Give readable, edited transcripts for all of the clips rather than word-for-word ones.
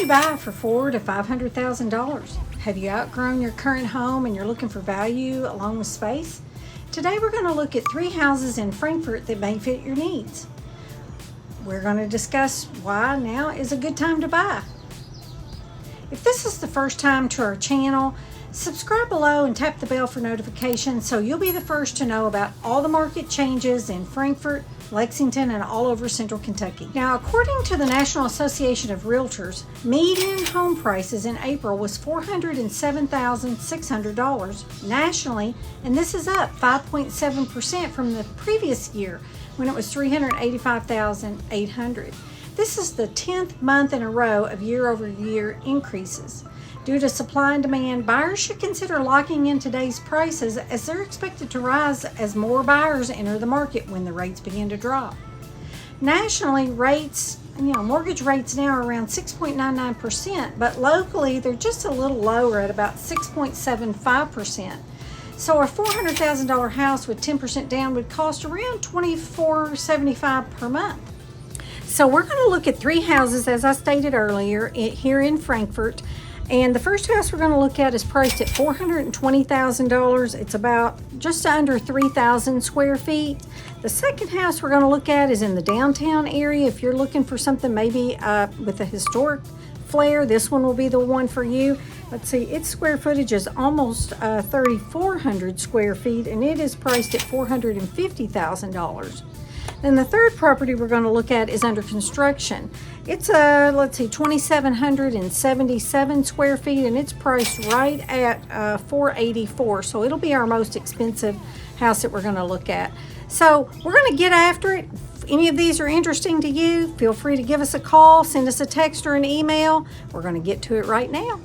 you buy for $400,000 to $500,000? Have you outgrown your current home and you're looking for value along with space? Today we're going to look at 3 houses in Frankfort that may fit your needs. We're going to discuss why now is a good time to buy. If this is the first time to our channel, subscribe below and tap the bell for notifications so you'll be the first to know about all the market changes in Frankfort, Lexington, and all over central Kentucky. Now, according to the National Association of Realtors, median home prices in April was $407,600 nationally, and this is up 5.7% from the previous year when it was $385,800. This is the 10th month in a row of year-over-year increases. Due to supply and demand, buyers should consider locking in today's prices as they're expected to rise as more buyers enter the market when the rates begin to drop. Nationally, mortgage rates now are around 6.99%, but locally they're just a little lower at about 6.75%. So a $400,000 house with 10% down would cost around $24.75 per month. So we're going to look at 3 houses, as I stated earlier, here in Frankfort. And the first house we're going to look at is priced at $420,000. It's about just under 3,000 square feet. The second house we're going to look at is in the downtown area. If you're looking for something maybe with a historic flair, this one will be the one for you. Let's see, its square footage is almost 3,400 square feet, and it is priced at $450,000. Then the third property we're going to look at is under construction. It's 2,777 square feet, and it's priced right at $484. So it'll be our most expensive house that we're going to look at. So we're going to get after it. If any of these are interesting to you, feel free to give us a call, send us a text or an email. We're going to get to it right now.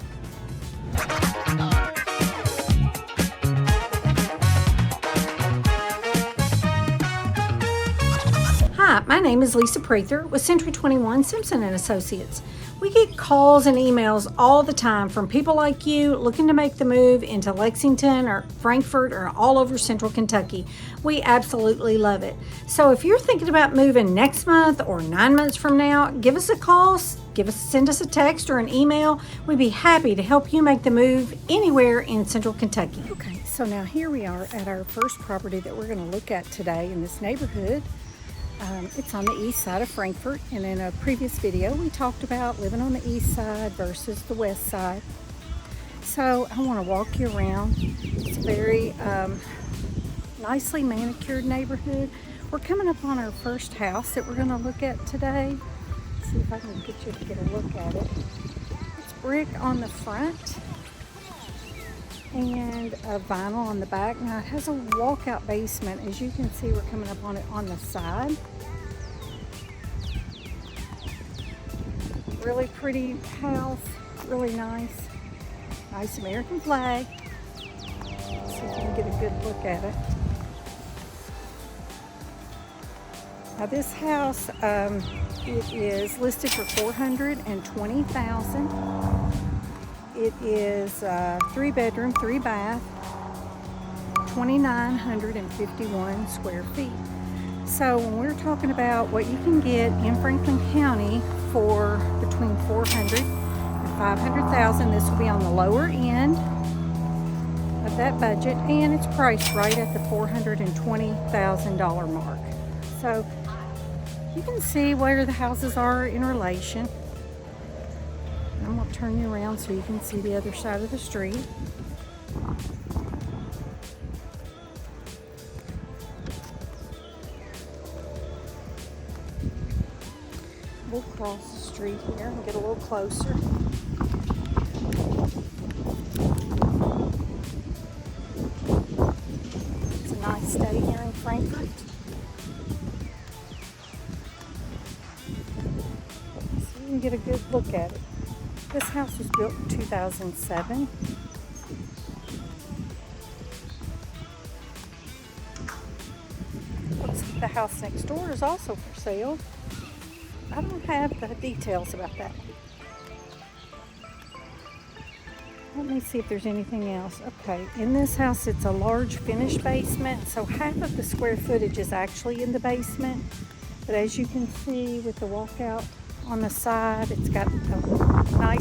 Hi, my name is Lisa Prather with Century 21 Simpson & Associates. We get calls and emails all the time from people like you looking to make the move into Lexington or Frankfort or all over central Kentucky. We absolutely love it. So if you're thinking about moving next month or 9 months from now, give us a call, send us a text or an email. We'd be happy to help you make the move anywhere in central Kentucky. Okay, so now here we are at our first property that we're going to look at today in this neighborhood. It's on the east side of Frankfort, and in a previous video we talked about living on the east side versus the west side. So I want to walk you around. It's a very nicely manicured neighborhood. We're coming up on our first house that we're going to look at today. Let's see if I can get you to get a look at it. It's brick on the front and a vinyl on the back. Now it has a walkout basement. As you can see, we're coming up on it on the side. Really pretty house, really nice. Nice American flag. Let's see if you can get a good look at it. Now this house, it is listed for $420,000. It is 3 bedroom, 3 bath, 2,951 square feet. So when we're talking about what you can get in Franklin County for between $400,000 and $500,000, this will be on the lower end of that budget, and it's priced right at the $420,000 mark. So you can see where the houses are in relation. I'm going to turn you around so you can see the other side of the street. We'll cross the street here and get a little closer. It's a nice day here in Frankfort. So you can get a good look at it. This house was built in 2007. Looks like the house next door is also for sale. I don't have the details about that. Let me see if there's anything else. Okay, in this house it's a large finished basement, so half of the square footage is actually in the basement. But as you can see with the walkout on the side, it's got a nice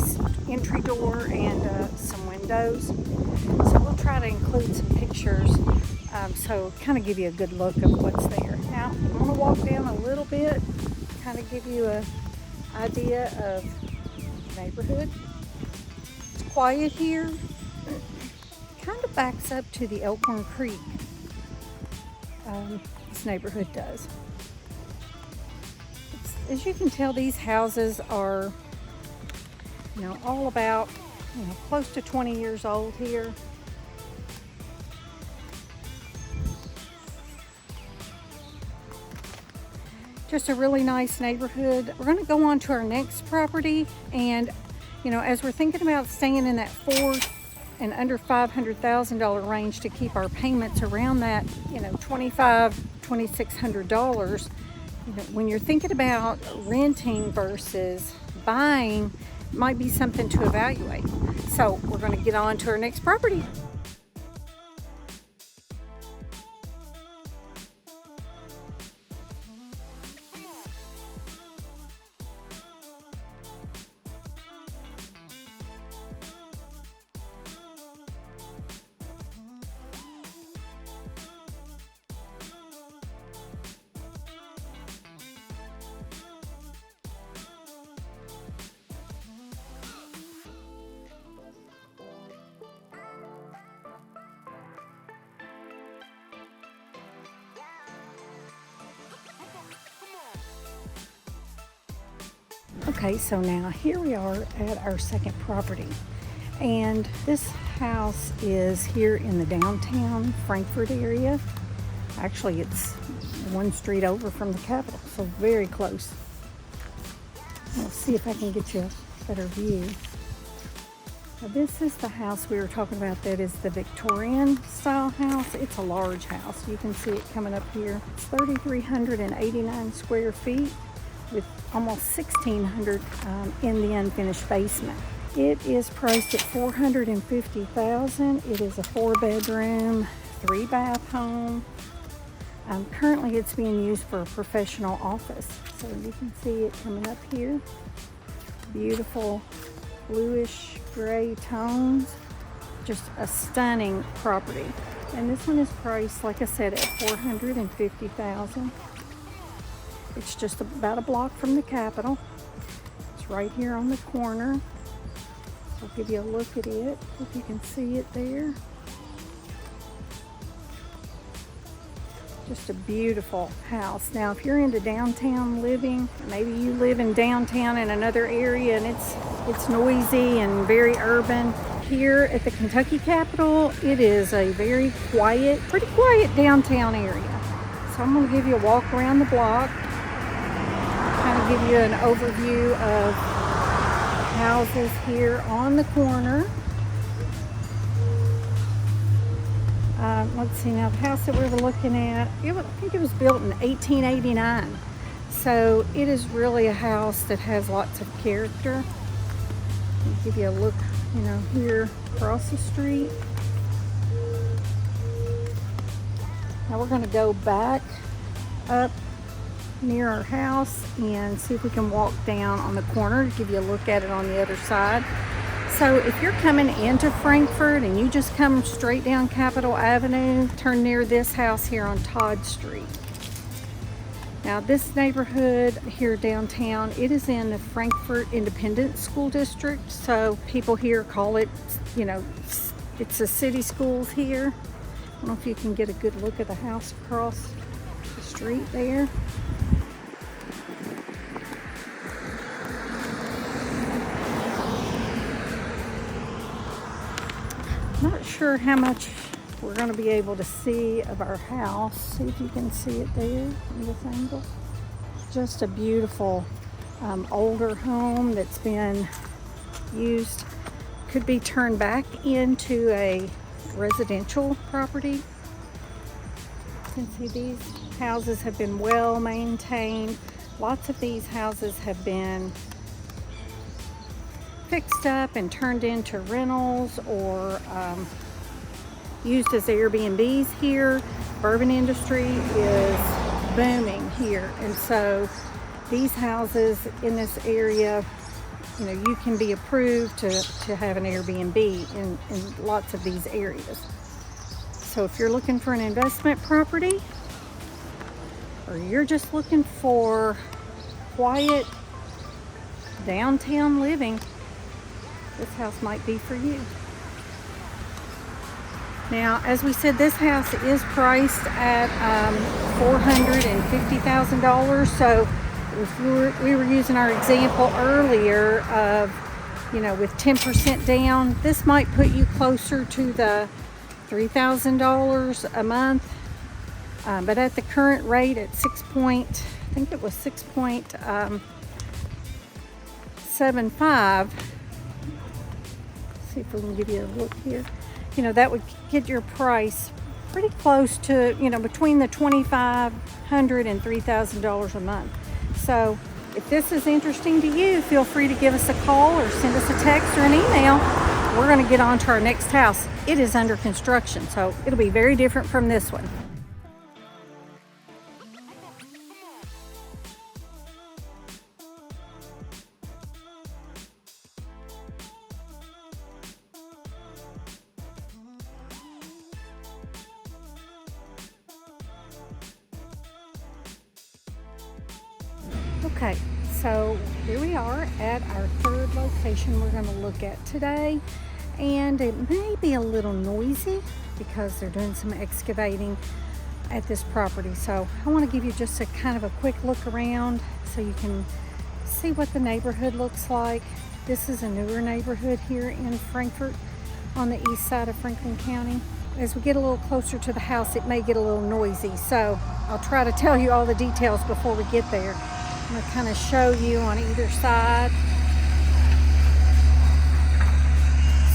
entry door and some windows. So we'll try to include some pictures so kind of give you a good look of what's there. Now I'm going to walk down a little bit, kind of give you an idea of the neighborhood. It's quiet here. Kind of backs up to the Elkhorn Creek. This neighborhood does. As you can tell, these houses are, all about, close to 20 years old here. Just a really nice neighborhood. We're going to go on to our next property, and as we're thinking about staying in that $400,000 and under $500,000 range to keep our payments around that, $2,600. When you're thinking about renting versus buying, it might be something to evaluate. So we're going to get on to our next property. Okay, so now here we are at our second property, and this house is here in the downtown Frankfort area. Actually, it's one street over from the Capitol, so very close. Let's see if I can get you a better view. Now, this is the house we were talking about. That is the Victorian style house. It's a large house. You can see it coming up here. It's 3,389 square feet with almost 1,600 in the unfinished basement. It is priced at $450,000. It is a 4-bedroom, 3-bath home. Currently, it's being used for a professional office. So you can see it coming up here. Beautiful bluish gray tones. Just a stunning property. And this one is priced, like I said, at $450,000. It's just about a block from the Capitol. It's right here on the corner. I'll give you a look at it, if you can see it there. Just a beautiful house. Now, if you're into downtown living, maybe you live in downtown in another area and it's noisy and very urban. Here at the Kentucky Capitol, it is a very quiet, pretty quiet downtown area. So I'm going to give you a walk around the block. Give you an overview of houses here on the corner. Let's see, now the house that we were looking at, I think it was built in 1889. So it is really a house that has lots of character. I'll give you a look, here across the street. Now we're going to go back up near our house and see if we can walk down on the corner to give you a look at it on the other side. So if you're coming into Frankfort and you just come straight down Capitol Avenue, turn near this house here on Todd Street. Now this neighborhood here downtown, it is in the Frankfort Independent School District. So people here call it, it's the city schools here. I don't know if you can get a good look at the house across the street there. Not sure how much we're going to be able to see of our house. See if you can see it there from this angle. Just a beautiful older home that's been used. Could be turned back into a residential property. You can see these houses have been well maintained. Lots of these houses have been fixed up and turned into rentals or used as Airbnbs here. Bourbon industry is booming here, and so these houses in this area you can be approved to have an Airbnb in lots of these areas. So if you're looking for an investment property, or you're just looking for quiet downtown living, this house might be for you. Now, as we said, this house is priced at $450,000. So if we were using our example earlier of, with 10% down, this might put you closer to the $3,000 a month. But at the current rate at 6.75, see if we can give you a look here. That would get your price pretty close to, between the $2,500 and $3,000 a month. So if this is interesting to you, feel free to give us a call or send us a text or an email. We're going to get on to our next house. It is under construction, so it'll be very different from this one. Okay, so here we are at our third location we're going to look at today, and it may be a little noisy because they're doing some excavating at this property. So I want to give you just a kind of a quick look around so you can see what the neighborhood looks like. This is a newer neighborhood here in Frankfort on the east side of Franklin County. As we get a little closer to the house, it may get a little noisy, so I'll try to tell you all the details before we get there. I'm going to kind of show you on either side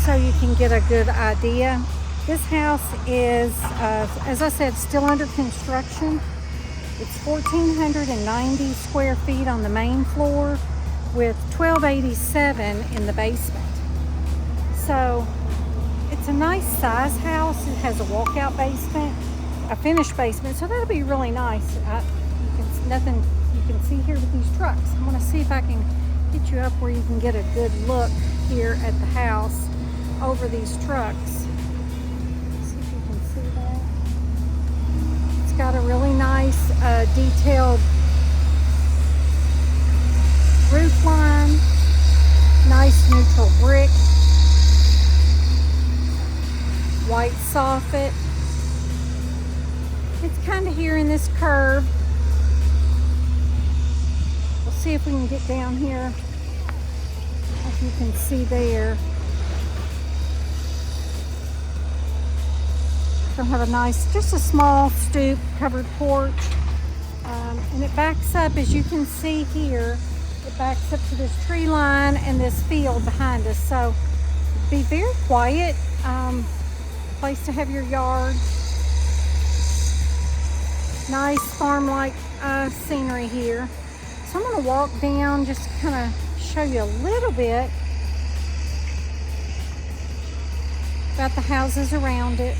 so you can get a good idea. This house is, as I said, still under construction. It's 1,490 square feet on the main floor with 1,287 in the basement. So it's a nice size house. It has a walkout basement, a finished basement, so that'll be really nice. Nothing you can see here with these trucks. I'm going to see if I can get you up where you can get a good look here at the house over these trucks. See if you can see that. It's got a really nice detailed roof line, nice neutral brick, white soffit. It's kind of here in this curve. We'll see if we can get down here. If you can see there. It'll have a nice, just a small stoop covered porch. And it backs up, as you can see here, it backs up to this tree line and this field behind us. So be very quiet place to have your yard. Nice farm-like scenery here. So I'm going to walk down just to kind of show you a little bit about the houses around it.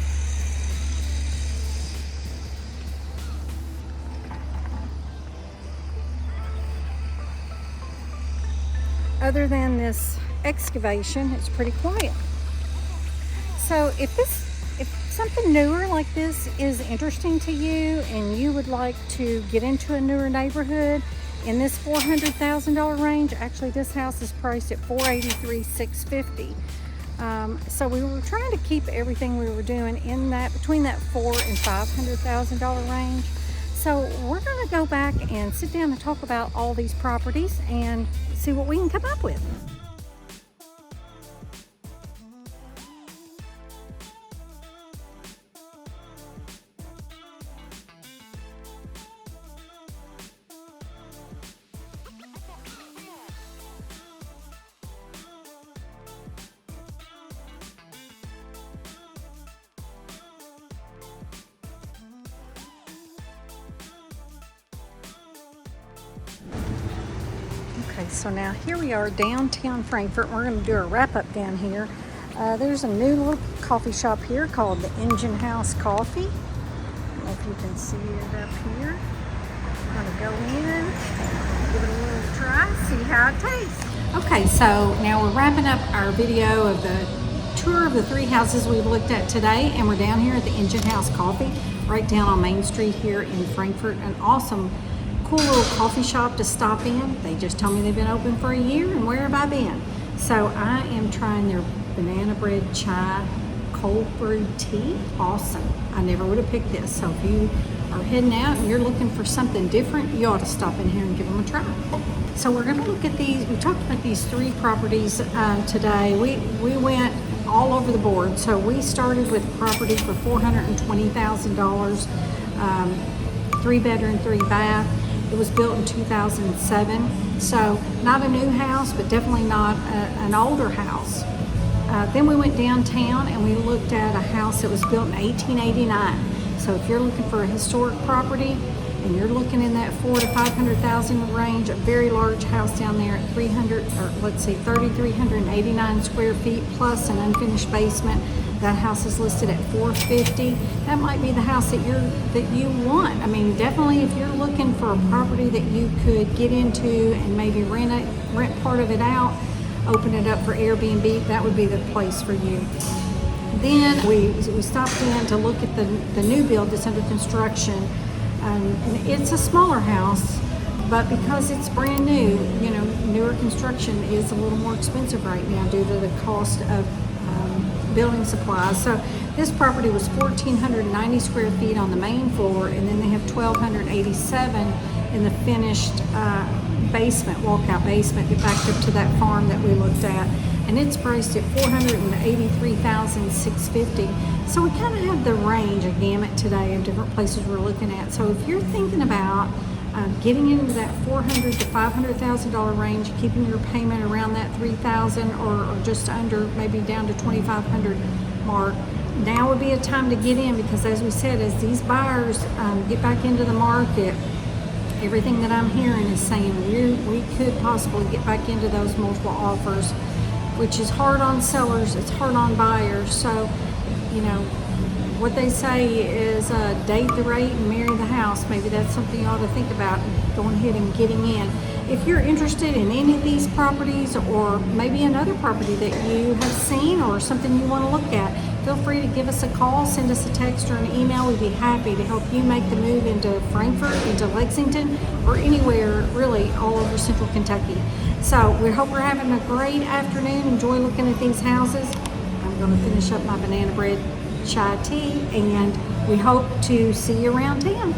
Other than this excavation, it's pretty quiet. So if something newer like this is interesting to you and you would like to get into a newer neighborhood in this $400,000 range, actually this house is priced at $483,650. So we were trying to keep everything we were doing in that between that $400,000 and $500,000 range. So we're going to go back and sit down and talk about all these properties and see what we can come up with. Okay, so now here we are downtown Frankfort. We're going to do a wrap-up down here. There's a new little coffee shop here called the Engine House Coffee. I don't know if you can see it up here. I'm going to go in, give it a little try, see how it tastes. Okay, so now we're wrapping up our video of the tour of the 3 houses we've looked at today, and we're down here at the Engine House Coffee, right down on Main Street here in Frankfort. An awesome, cool little coffee shop to stop in. They just told me they've been open for a year, and where have I been? So I am trying their banana bread chai cold brewed tea. Awesome. I never would have picked this. So if you are heading out and you're looking for something different, you ought to stop in here and give them a try. So we're going to look at these. We talked about these 3 properties today. We went all over the board. So we started with property for $420,000, 3-bedroom, 3-bath. It was built in 2007. So not a new house, but definitely not an older house. Then we went downtown and we looked at a house that was built in 1889. So if you're looking for a historic property and you're looking in that $400,000 to $500,000 range, a very large house down there at 3,389 square feet plus an unfinished basement. That house is listed at $450,000. That might be the house that you want. I mean, definitely if you're looking for a property that you could get into and maybe rent part of it out, open it up for Airbnb, that would be the place for you. Then we stopped in to look at the new build that's under construction. And it's a smaller house, but because it's brand new, you know, newer construction is a little more expensive right now due to the cost of building supplies. So this property was 1,490 square feet on the main floor, and then they have 1,287 in the finished basement, walkout basement that backed up to that farm that we looked at. And it's priced at $483,650. So we kind of have the range, a gamut today of different places we're looking at. So if you're thinking about getting into that $400,000 to $500,000 range, keeping your payment around that $3,000 or just under, maybe down to $2,500 mark, now would be a time to get in, because as we said, as these buyers get back into the market, everything that I'm hearing is saying we could possibly get back into those multiple offers, which is hard on sellers, it's hard on buyers. So, you know, what they say is date the rate and marry the house. Maybe that's something you ought to think about, going ahead and getting in. If you're interested in any of these properties, or maybe another property that you have seen or something you want to look at, feel free to give us a call, send us a text or an email. We'd be happy to help you make the move into Frankfort, into Lexington, or anywhere really all over Central Kentucky. So we hope we're having a great afternoon. Enjoy looking at these houses. I'm going to finish up my banana bread chai tea, and we hope to see you around town.